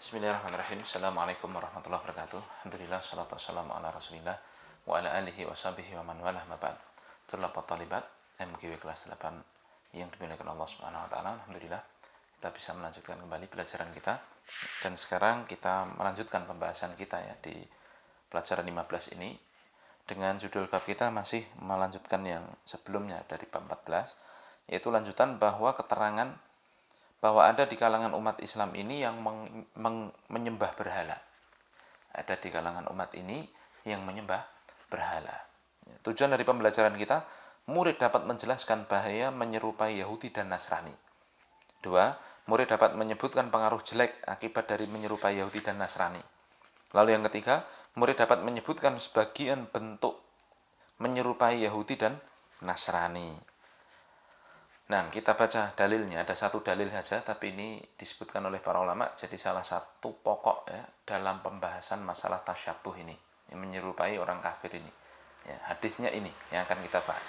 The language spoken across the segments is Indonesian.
Bismillahirrahmanirrahim. Assalamualaikum warahmatullahi wabarakatuh. Alhamdulillah, salatu wassalamu ala rasulillah wa ala alihi wa sahbihi wa man walah ma ba'd. Tulabat talibat MGW kelas 8 yang dimuliakan Allah Subhanahu wa taala. Alhamdulillah kita bisa melanjutkan kembali pelajaran kita. Dan sekarang kita melanjutkan pembahasan kita ya di pelajaran 15 ini dengan judul bab kita masih melanjutkan yang sebelumnya dari bab 14, yaitu lanjutan bahwa keterangan bahwa ada di kalangan umat Islam ini yang menyembah berhala. Ada di kalangan umat ini yang menyembah berhala. Tujuan dari pembelajaran kita, murid dapat menjelaskan bahaya menyerupai Yahudi dan Nasrani. 2. Murid dapat menyebutkan pengaruh jelek akibat dari menyerupai Yahudi dan Nasrani. Lalu yang ketiga, murid dapat menyebutkan sebagian bentuk menyerupai Yahudi dan Nasrani. Nah, kita baca dalilnya. Ada satu dalil saja, tapi ini disebutkan oleh para ulama jadi salah satu pokok ya dalam pembahasan masalah tasyabuh ini, yang menyerupai orang kafir ini. Ya, hadisnya ini yang akan kita bahas.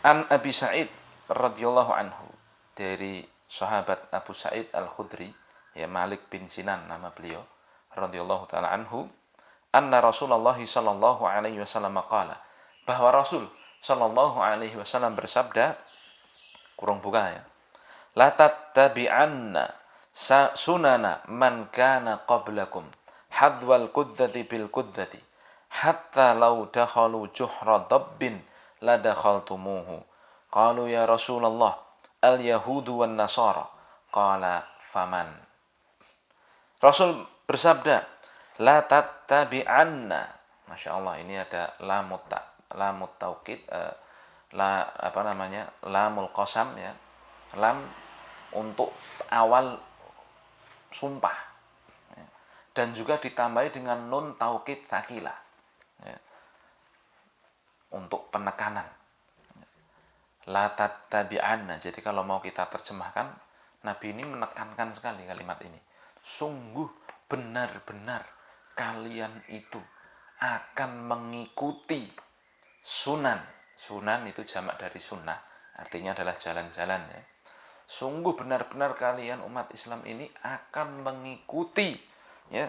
An Abi Sa'id radhiyallahu anhu, dari sahabat Abu Sa'id Al-Khudri, ya Malik bin Sinan nama beliau, radhiyallahu taala anhu, anna Rasulullah sallallahu alaihi wasallam qala, bahwa Rasul sallallahu alaihi wasallam bersabda, kurung buka ya, la tattabi'anna sunana man kana qablakum hadwal qudzati bil qudzati hatta law dakhalu juhra dabbin la dakhaltumuhu. Qalu ya Rasulullah al yahudu wan nasara. Qala faman. Rasul bersabda, la tattabi'anna. Masya Allah, ini ada lamut taukid, lamul qasam ya, lam untuk awal sumpah ya. Dan juga ditambahi dengan nun taukid tsakilah ya, untuk penekanan. La tattabi'anna. Jadi kalau mau kita terjemahkan, Nabi ini menekankan sekali kalimat ini. Sungguh benar-benar kalian itu akan mengikuti sunan. Sunan itu jamak dari sunnah, artinya adalah jalan-jalan ya. Sungguh benar-benar kalian umat Islam ini akan mengikuti ya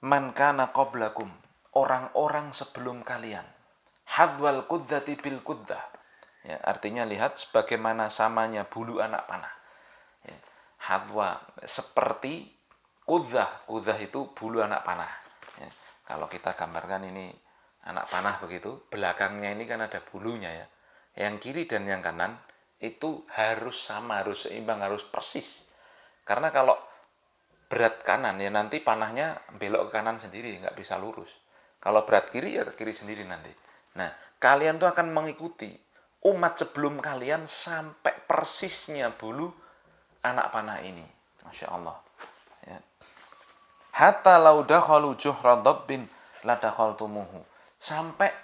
man kana qablakum, orang-orang sebelum kalian. Hadwal qudzati bil quddah. Ya, artinya lihat sebagaimana samanya bulu anak panah. Ya, hadwa seperti quddah. Quddah itu bulu anak panah. Ya, kalau kita gambarkan ini anak panah begitu, belakangnya ini kan ada bulunya ya. Yang kiri dan yang kanan itu harus sama, harus seimbang, harus persis. Karena kalau berat kanan ya nanti panahnya belok ke kanan sendiri, nggak bisa lurus. Kalau berat kiri ya ke kiri sendiri nanti. Nah, kalian tuh akan mengikuti umat sebelum kalian sampai persisnya bulu anak panah ini. Masya Allah. Ya. Hatta laudakhalu juhra dabbin ladakhaltumuhu. Sampai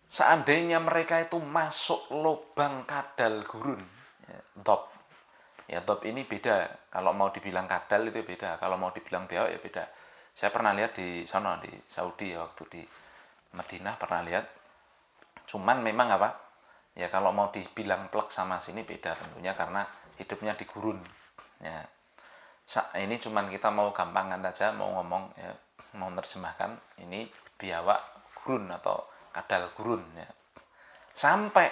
seandainya mereka itu masuk lubang kadal gurun ya, dob ya, dob ini beda, kalau mau dibilang kadal itu beda, kalau mau dibilang biawak ya beda. Saya pernah lihat di sana di Saudi ya, waktu di Madinah pernah lihat, cuman memang apa ya, kalau mau dibilang plek sama sini beda tentunya karena hidupnya di gurun ya. Ini cuman kita mau gampangan aja, mau ngomong ya, mau menerjemahkan ini biawak gurun atau kadal gurun ya. Sampai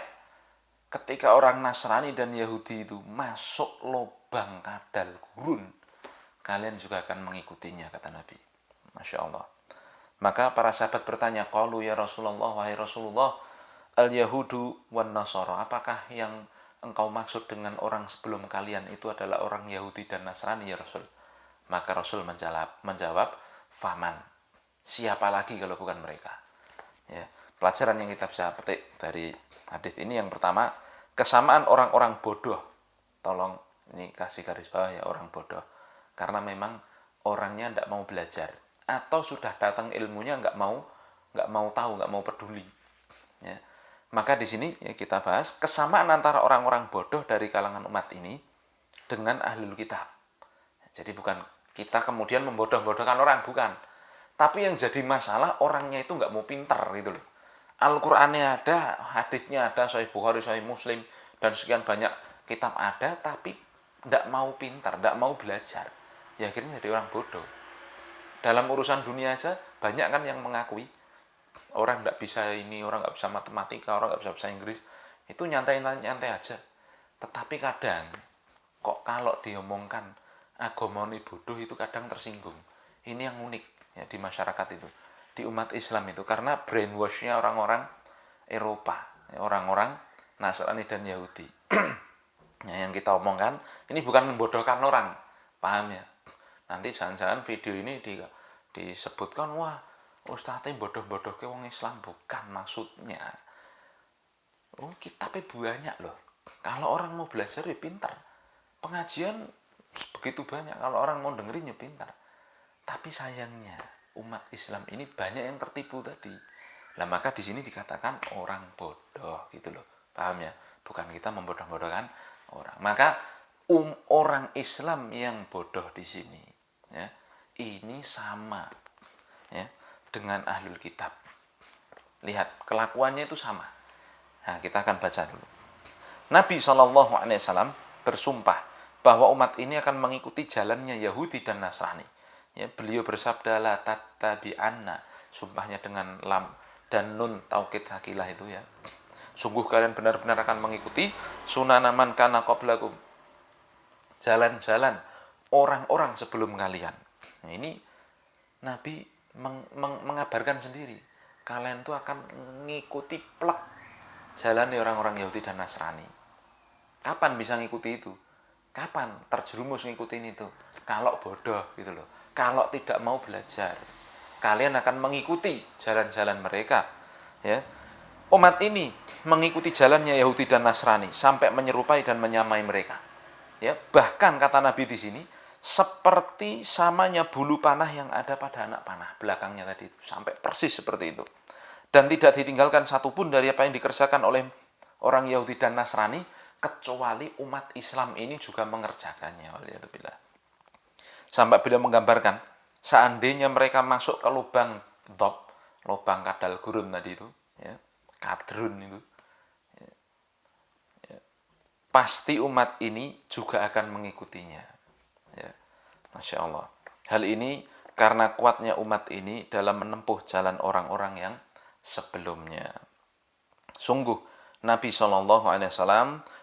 ketika orang Nasrani dan Yahudi itu masuk lubang kadal gurun, kalian juga akan mengikutinya, kata Nabi. Masya Allah. Maka para sahabat bertanya, qalu ya Rasulullah, wahai Rasulullah, al yahudu wan nasara, apakah yang engkau maksud dengan orang sebelum kalian itu adalah orang Yahudi dan Nasrani ya Rasul? Maka Rasul menjawab faman, siapa lagi kalau bukan mereka? Ya, pelajaran yang kita bisa petik dari hadis ini, yang pertama, kesamaan orang-orang bodoh. Tolong ini kasih garis bawah ya, orang bodoh. Karena memang orangnya tidak mau belajar, atau sudah datang ilmunya nggak mau tahu, nggak mau peduli. Ya. Maka di sini ya, kita bahas kesamaan antara orang-orang bodoh dari kalangan umat ini dengan ahlul kitab. Jadi bukan kita kemudian membodoh-bodohkan orang, bukan. Tapi yang jadi masalah orangnya itu nggak mau pintar gitu loh. Al-Qur'annya ada, hadisnya ada, Sahih Bukhari, Sahih Muslim, dan sekian banyak kitab ada, tapi tidak mau pintar, tidak mau belajar. ya akhirnya jadi orang bodoh. Dalam urusan dunia aja banyak kan yang mengakui orang nggak bisa ini, orang nggak bisa matematika, orang nggak bisa bahasa Inggris, itu nyantai-nyantai aja. Tetapi kadang kok kalau diomongkan agama ini bodoh itu kadang tersinggung. Ini yang unik ya di masyarakat itu, di umat Islam itu, karena brainwash-nya orang-orang Eropa, orang-orang Nasrani dan Yahudi. Ya, yang kita omongkan ini bukan membodohkan orang, paham ya? Nanti jangan-jangan video ini disebutkan, wah ustadznya bodoh-bodoh ke wong Islam. Bukan maksudnya. Oh, kitabnya banyak loh. Kalau orang mau belajar ya pintar. Pengajian begitu banyak. Kalau orang mau dengerin ya pintar. Tapi sayangnya umat Islam ini banyak yang tertipu tadi. Lah maka di sini dikatakan orang bodoh gitu loh. Paham ya? Bukan kita membodoh-bodohkan orang. Maka orang Islam yang bodoh di sini ya, ini sama ya dengan ahlul kitab. Lihat kelakuannya itu sama. Nah, kita akan baca dulu. Nabi SAW bersumpah bahwa umat ini akan mengikuti jalannya Yahudi dan Nasrani. Ya, beliau bersabda la tattabi'anna, sumpahnya dengan lam dan nun taukid hakilah itu ya. Sungguh kalian benar-benar akan mengikuti sunana man kana qablakum, jalan-jalan orang-orang sebelum kalian. Nah, ini Nabi mengabarkan sendiri, kalian tuh akan mengikuti plek jalan orang-orang Yahudi dan Nasrani. Kapan bisa ngikuti itu? Kapan terjerumus ngikutin itu? Kalau bodoh gitu loh. Kalau tidak mau belajar, kalian akan mengikuti jalan-jalan mereka. Ya, umat ini mengikuti jalannya Yahudi dan Nasrani sampai menyerupai dan menyamai mereka. Ya, bahkan kata Nabi di sini seperti samanya bulu panah yang ada pada anak panah belakangnya tadi itu, sampai persis seperti itu. Dan tidak ditinggalkan satupun dari apa yang dikerjakan oleh orang Yahudi dan Nasrani kecuali umat Islam ini juga mengerjakannya. Waliyadzubillah. Sampai beliau menggambarkan seandainya mereka masuk ke lubang dop, lubang kadal gurun tadi itu, ya, kadrun itu, ya, pasti umat ini juga akan mengikutinya. Ya, Masya Allah. Hal ini karena kuatnya umat ini dalam menempuh jalan orang-orang yang sebelumnya. Sungguh Nabi SAW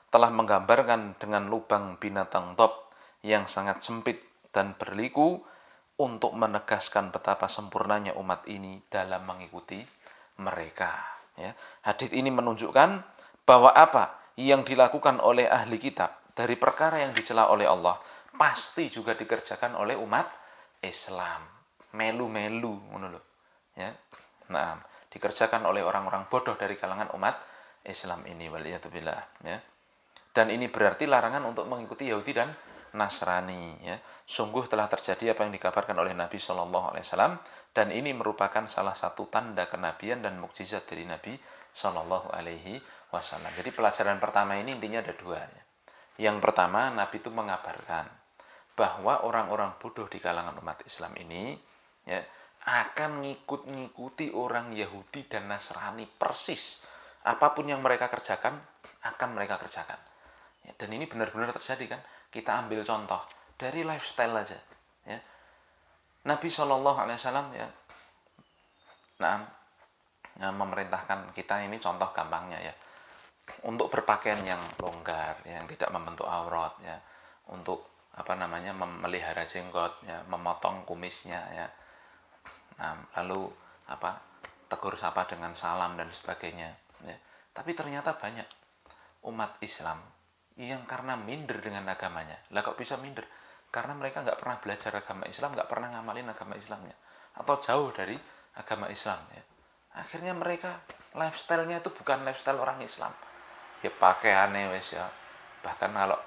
telah menggambarkan dengan lubang binatang dop yang sangat sempit dan berliku untuk menegaskan betapa sempurnanya umat ini dalam mengikuti mereka. Ya. Hadits ini menunjukkan bahwa apa yang dilakukan oleh ahli kitab dari perkara yang dicela oleh Allah pasti juga dikerjakan oleh umat Islam. Melu-melu, ya. Nah, dikerjakan oleh orang-orang bodoh dari kalangan umat Islam ini, waliyadzubillah, ya. Dan ini berarti larangan untuk mengikuti Yahudi dan Nasrani, ya. Sungguh telah terjadi apa yang dikabarkan oleh Nabi SAW, dan ini merupakan salah satu tanda kenabian dan mukjizat dari Nabi SAW. Jadi pelajaran pertama ini intinya ada dua, ya. Yang pertama, Nabi itu mengabarkan bahwa orang-orang bodoh di kalangan umat Islam ini, ya, akan ngikuti orang Yahudi dan Nasrani persis. Apapun yang mereka kerjakan akan mereka kerjakan. Ya, dan ini benar-benar terjadi kan? Kita ambil contoh dari lifestyle aja. Ya. Nabi SAW ya, memerintahkan kita, ini contoh gampangnya ya, untuk berpakaian yang longgar, yang tidak membentuk aurat, ya, untuk memelihara jenggot, ya, memotong kumisnya, ya. Nah, lalu tegur sapa dengan salam dan sebagainya. Ya. Tapi ternyata banyak umat Islam yang karena minder dengan agamanya. Lah kok bisa minder? Karena mereka nggak pernah belajar agama Islam, nggak pernah ngamalin agama Islamnya, atau jauh dari agama Islam. Ya. Akhirnya mereka lifestyle-nya itu bukan lifestyle orang Islam. Ya pakaiannya wes ya. Bahkan kalau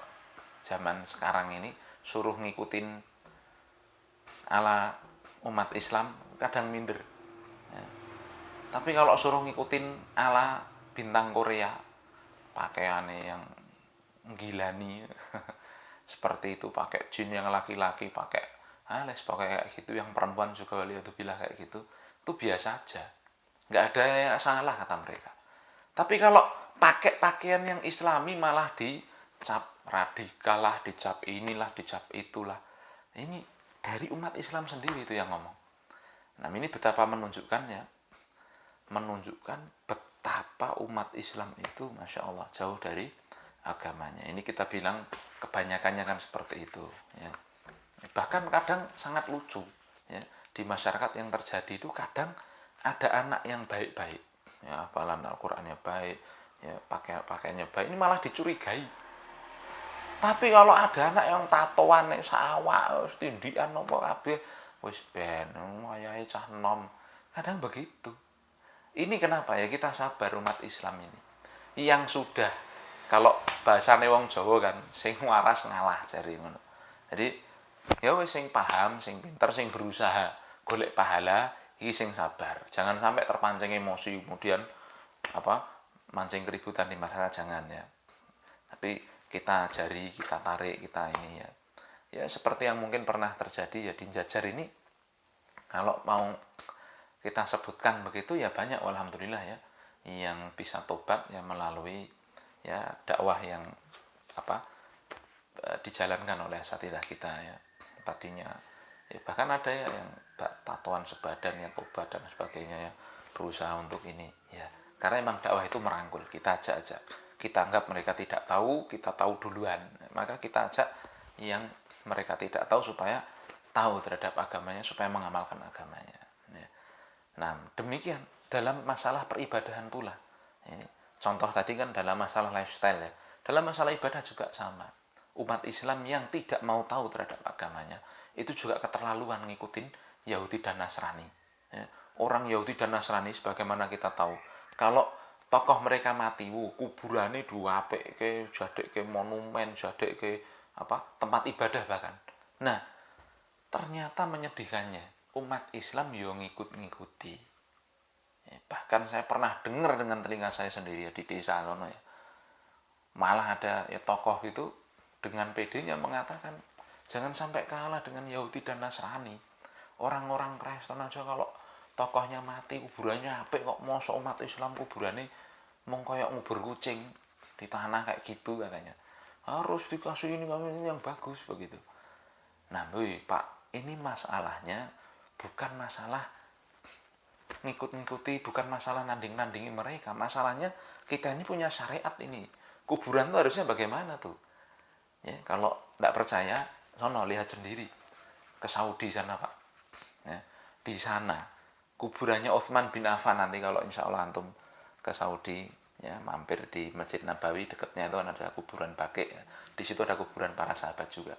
zaman sekarang ini suruh ngikutin ala umat Islam kadang minder. Ya. Tapi kalau suruh ngikutin ala bintang Korea, pakaiannya yang gilani seperti itu, pakai jin yang laki-laki, pakai kayak gitu, yang perempuan juga waliyadzubillah kayak gitu, itu biasa aja, nggak ada yang salah kata mereka. Tapi kalau pakai pakaian yang Islami malah dicap radikal lah, dicap inilah, dicap itulah. Ini Dari umat Islam sendiri itu yang ngomong. Nah, ini betapa menunjukkannya, menunjukkan betapa umat Islam itu Masya Allah jauh dari agamanya. Ini kita bilang kebanyakannya kan seperti itu ya. Bahkan kadang sangat lucu ya, di masyarakat yang terjadi itu kadang ada anak yang baik-baik ya, hafalan Al-Qur'annya baik ya, pakaiannya baik, ini malah dicurigai. Tapi kalau ada anak yang tatoan sawah tindian apa kabeh wis ben wayahe cah nom, kadang begitu. Ini kenapa ya, kita sabar umat Islam ini yang sudah, kalau bahasane wong Jawa kan sing waras ngalah jare ngono. Jadi ya wis sing paham, sing pinter, sing berusaha golek pahala, iki sing sabar. Jangan sampai terpancing emosi kemudian mancing keributan di masyarakat, jangan ya. Tapi kita ajari, kita tarik, kita ini ya. Ya seperti yang mungkin pernah terjadi ya di Jajar ini, kalau mau kita sebutkan begitu ya banyak alhamdulillah ya yang bisa tobat ya melalui ya dakwah yang dijalankan oleh asatidzah kita ya. Tadinya ya bahkan ada ya yang tatoan sebadan ya tobat dan sebagainya ya, berusaha untuk ini ya. Karena memang dakwah itu merangkul, kita ajak-ajak. Kita anggap mereka tidak tahu, kita tahu duluan. Maka kita ajak yang mereka tidak tahu supaya tahu terhadap agamanya, supaya mengamalkan agamanya. Nah, demikian dalam masalah peribadahan pula. Ini contoh tadi kan dalam masalah lifestyle ya. Dalam masalah ibadah juga sama. Umat Islam yang tidak mau tahu terhadap agamanya, itu juga keterlaluan ngikutin Yahudi dan Nasrani. Ya. Orang Yahudi dan Nasrani sebagaimana kita tahu, kalau tokoh mereka mati, kuburannya duapek ke jadek ke monumen, jadek ke tempat ibadah bahkan. Nah, ternyata menyedihkannya umat Islam yo ngikut-ngikuti. Ya, bahkan saya pernah dengar dengan telinga saya sendiri ya, di desa sono ya. Malah ada ya tokoh itu dengan PD-nya mengatakan jangan sampai kalah dengan Yahudi dan Nasrani. Orang-orang Kristen aja kalau tokohnya mati kuburannya apik kok, mosok umat Islam kuburannya mong koyok ngubur kucing di tanah kayak gitu katanya. Harus dikasih ini yang bagus begitu. Nah, Pak, ini masalahnya bukan masalah ngikut-ngikuti, bukan masalah nanding-nandingin mereka. Masalahnya kita ini punya syariat ini. Kuburan itu harusnya bagaimana tuh? Ya, kalau tidak percaya, sono lihat sendiri ke Saudi sana Pak. Ya, di sana kuburannya Utsman bin Affan, nanti kalau insya Allah antum ke Saudi ya mampir di Masjid Nabawi, dekatnya itu ada kuburan Baqi. Ya. Di situ ada kuburan para sahabat juga.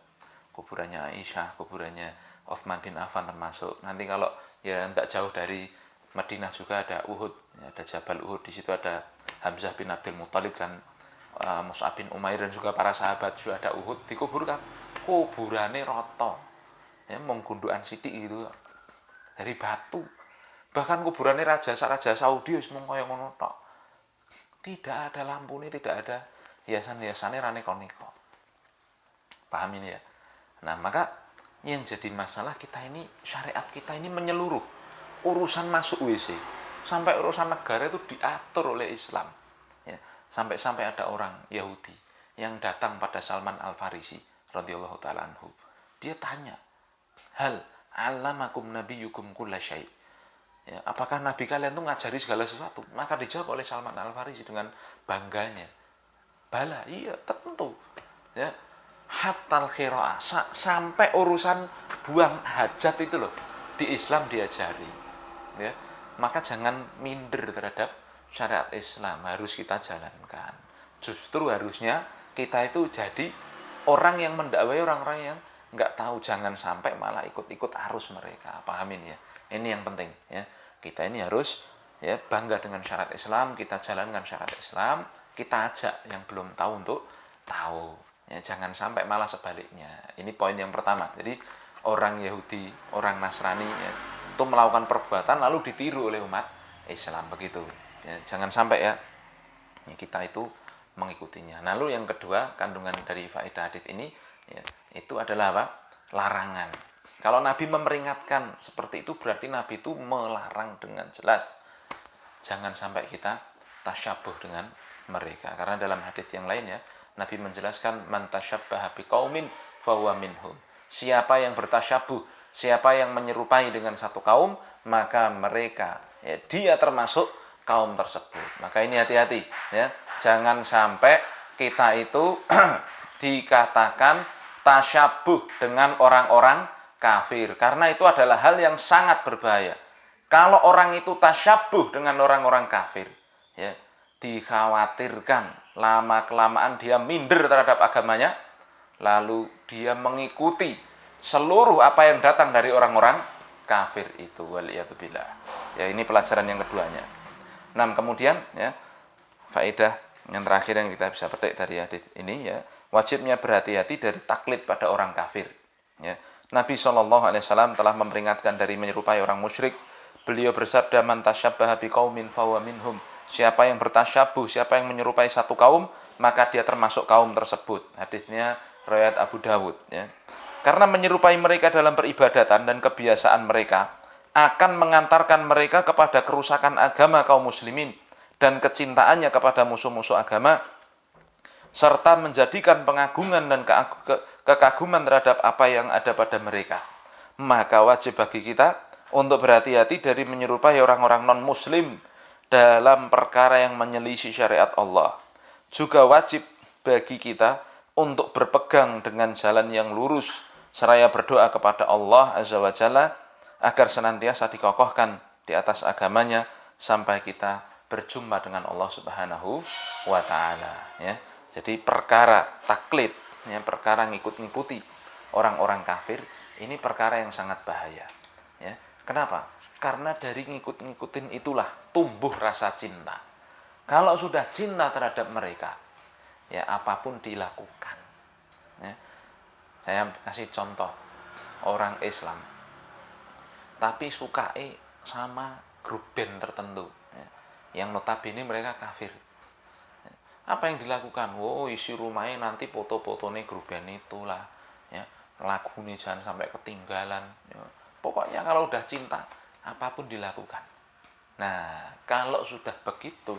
Kuburannya Aisyah, kuburannya Utsman bin Affan termasuk. Nanti kalau ya tidak jauh dari Madinah juga ada Uhud, ya, ada Jabal Uhud. Di situ ada Hamzah bin Abdul Muthalib dan Mus'ab bin Umair dan juga para sahabat juga ada Uhud dikuburkan. Kuburannya roto, ya menggundukan sidik gitu dari batu. Bahkan kuburannya raja Saudi wis mung kaya ngono tok. Tidak ada lampu ini, tidak ada hiasan-hiasannya raneko-neko. Paham ini ya? Nah, maka yang jadi masalah kita ini, syariat kita ini menyeluruh. Urusan masuk WC sampai urusan negara itu diatur oleh Islam ya. Sampai-sampai ada orang Yahudi yang datang pada Salman Al-Farisi radhiyallahu ta'ala anhu. Dia tanya, hal alamakum nabiyukum kulla syai', ya, apakah nabi kalian tuh ngajari segala sesuatu? Maka dijawab oleh Salman Al-Farisi dengan bangganya, bala, iya tentu ya. Hatal khira'ah, sampai urusan buang hajat itu loh di Islam diajari ya. Maka jangan minder terhadap syariat Islam, harus kita jalankan. Justru harusnya kita itu jadi orang yang mendakwai orang-orang yang nggak tahu, jangan sampai malah ikut-ikut arus mereka. Pahamin ya, ini yang penting ya. Kita ini harus ya bangga dengan syariat Islam, kita jalankan syariat Islam, kita ajak yang belum tahu untuk tahu. Ya, jangan sampai malah sebaliknya. Ini poin yang pertama. Jadi orang Yahudi, orang Nasrani ya, itu melakukan perbuatan lalu ditiru oleh umat Islam begitu. Ya, jangan sampai ya kita itu mengikutinya. Lalu yang kedua, kandungan dari faedah hadits ini ya, itu adalah apa? Larangan. Kalau Nabi memperingatkan seperti itu berarti Nabi itu melarang dengan jelas. Jangan sampai kita tasyabuh dengan mereka. Karena dalam hadits yang lain ya, Nabi menjelaskan man tasyabbaha biqaumin fahuwa minhum. Siapa yang bertasyabuh, siapa yang menyerupai dengan satu kaum, maka mereka, ya, dia termasuk kaum tersebut. Maka ini hati-hati, ya, jangan sampai kita itu dikatakan tasyabuh dengan orang-orang kafir, karena itu adalah hal yang sangat berbahaya. Kalau orang itu tasyabuh dengan orang-orang kafir, ya, dikhawatirkan lama-kelamaan dia minder terhadap agamanya, lalu dia mengikuti seluruh apa yang datang dari orang-orang kafir itu. Waliyadzubillah. Ya, ini pelajaran yang keduanya. Nah, kemudian, ya, faedah yang terakhir yang kita bisa petik dari hadis ini, ya, wajibnya berhati-hati dari taklid pada orang kafir. Ya. Nabi SAW telah memperingatkan dari menyerupai orang musyrik. Beliau bersabda, man tasyabbaha biqaumin fahuwa minhum. Siapa yang bertasyabuh, siapa yang menyerupai satu kaum, maka dia termasuk kaum tersebut. Hadisnya riwayat Abu Dawud, ya. Karena menyerupai mereka dalam peribadatan dan kebiasaan mereka akan mengantarkan mereka kepada kerusakan agama kaum muslimin dan kecintaannya kepada musuh-musuh agama, serta menjadikan pengagungan dan kekaguman terhadap apa yang ada pada mereka. Maka wajib bagi kita untuk berhati-hati dari menyerupai orang-orang non-muslim dalam perkara yang menyelisih syariat Allah. Juga wajib bagi kita untuk berpegang dengan jalan yang lurus, seraya berdoa kepada Allah Azza wa Jalla agar senantiasa dikokohkan di atas agamanya sampai kita berjumpa dengan Allah Subhanahu wa Ta'ala, ya. Jadi perkara taklid, ya, perkara ngikut-ngikuti orang-orang kafir, ini perkara yang sangat bahaya, ya. Kenapa? Karena dari ngikut-ngikutin itulah tumbuh rasa cinta. Kalau sudah cinta terhadap mereka, ya, apapun dilakukan, ya. Saya kasih contoh, orang Islam tapi suka sama grup band tertentu, ya, yang notabene mereka kafir. Apa yang dilakukan? Wow, isi rumahnya nanti foto-fotonya grup band itulah, ya, lagu ini jangan sampai ketinggalan, ya. Pokoknya kalau udah cinta, apapun dilakukan. Nah, kalau sudah begitu,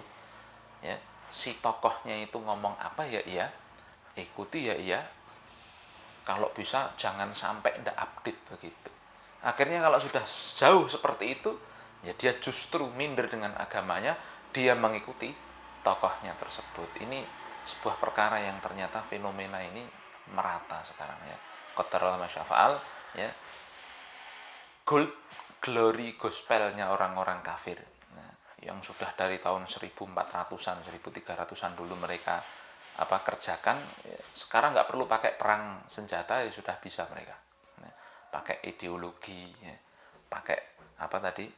ya, si tokohnya itu ngomong apa, ya iya, ikuti, ya iya. Kalau bisa jangan sampai ndak update begitu. Akhirnya kalau sudah jauh seperti itu, ya dia justru minder dengan agamanya, dia mengikuti tokohnya tersebut. Ini sebuah perkara yang ternyata fenomena ini merata sekarang, ya. Qadarullah masyafa'al, ya. Glory gospelnya orang-orang kafir, nah, yang sudah dari tahun 1400-an, 1300-an dulu mereka kerjakan, ya, sekarang nggak perlu pakai perang senjata, ya sudah bisa mereka, ya, pakai ideologi, ya, pakai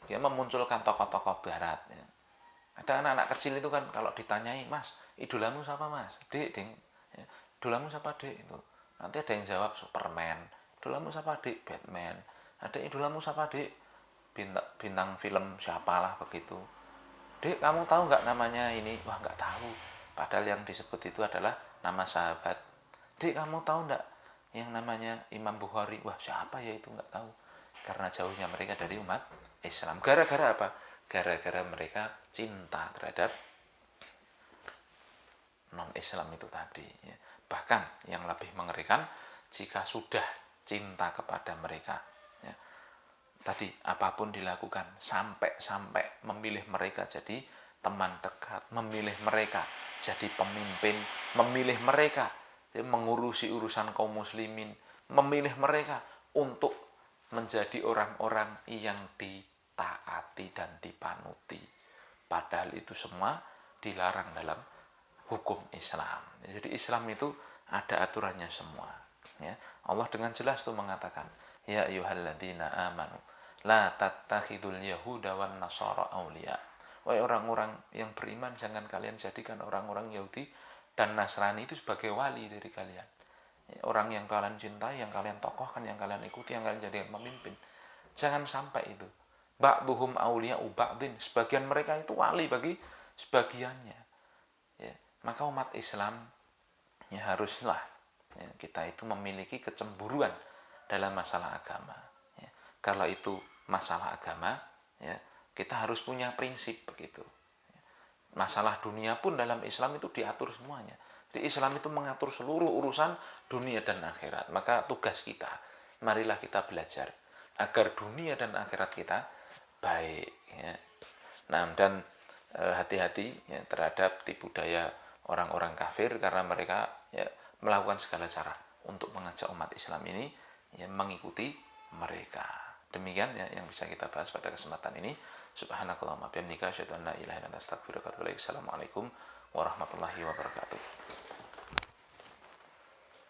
ya, memunculkan tokoh-tokoh barat, ya. Ada anak-anak kecil itu kan kalau ditanyai, mas, idolamu siapa mas? Dek, ding, ya, idolamu siapa dek? Itu nanti ada yang jawab Superman. Idolamu siapa dek? Batman. Ada idolamu siapa dek? Bintang film siapalah begitu. Dek, kamu tahu nggak namanya ini? Wah, nggak tahu. Padahal yang disebut itu adalah nama sahabat. Dek, kamu tahu nggak yang namanya Imam Bukhari? Wah, siapa ya itu? Nggak tahu. Karena jauhnya mereka dari umat Islam. Gara-gara apa? Gara-gara mereka cinta terhadap non-Islam itu tadi, ya. Bahkan yang lebih mengerikan, jika sudah cinta kepada mereka, ya, tadi apapun dilakukan, sampai memilih mereka jadi teman dekat, memilih mereka jadi pemimpin, memilih mereka, ya, mengurusi urusan kaum muslimin, memilih mereka untuk menjadi orang-orang yang ditaati dan dipanuti. Padahal itu semua dilarang dalam hukum Islam. Jadi Islam itu ada aturannya semua, ya. Allah dengan jelas tuh mengatakan, ya ayyuhalladzina amanu la tattakhidul yahuda wan nasara auliya. Wahai orang-orang yang beriman, jangan kalian jadikan orang-orang Yahudi dan Nasrani itu sebagai wali dari kalian. Orang yang kalian cintai, yang kalian tokohkan, yang kalian ikuti, yang kalian jadikan pemimpin. Jangan sampai itu. Ba'duhum awliya'u ba'din. Sebagian mereka itu wali bagi sebagiannya. Ya, maka umat Islam, ya, haruslah, ya, kita itu memiliki kecemburuan dalam masalah agama, ya. Kalau itu masalah agama, ya, kita harus punya prinsip begitu. Masalah dunia pun dalam Islam itu diatur semuanya. Di Islam itu mengatur seluruh urusan dunia dan akhirat. Maka tugas kita marilah kita belajar agar dunia dan akhirat kita baik, ya. Nah, dan hati-hati ya, terhadap tipu daya orang-orang kafir, karena mereka ya melakukan segala cara untuk mengajak umat Islam ini ya mengikuti mereka. Demikian ya yang bisa kita bahas pada kesempatan ini. Subhanakallahumma bihamdika asyhadu an la ilaha illa anta astaghfiruka wa atubu ilaik. Assalamualaikum warahmatullahi wabarakatuh.